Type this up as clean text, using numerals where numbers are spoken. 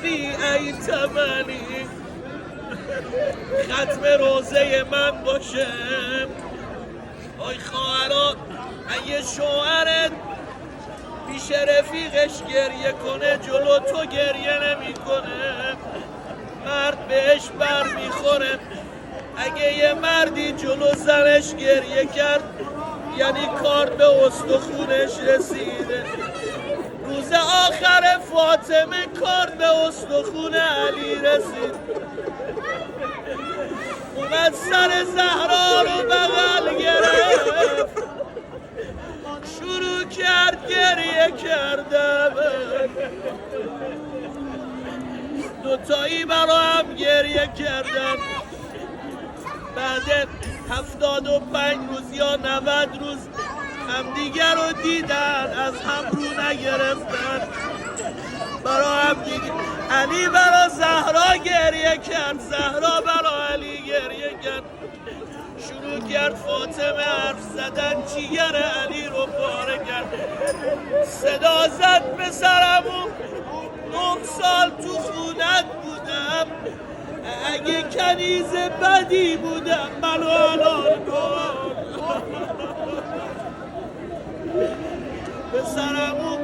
ای تمنی ختم روزه من باشه. آی خواهرا اگه شوهرت پیش رفیقش گریه کنه جلو تو گریه نمیکنه، مرد بهش بر میخوره. اگه یه مردی جلو زنش گریه کرد یعنی کار به استخونش رسیده. روز آخر فاطمه کار به استخون علی رسید. اومد سر زهرا رو بغل گرفت، شروع کرد گریه کردم. دوتایی برا هم گریه کردن. بعد 75 روز یا 90 روز همدیگر رو دیدن، از هم رو نگرفتن. برا هم دیگه علی برا زهرا گریه کرد، زهرا برا علی گریه کرد. شروع کرد فاطمه حرف زدن، جیگر علی رو پاره کرد. صدا زد پسرمو 9 سال تو خونت بودم، اگه کنیز بدی بودم منو الان کن. پسرمو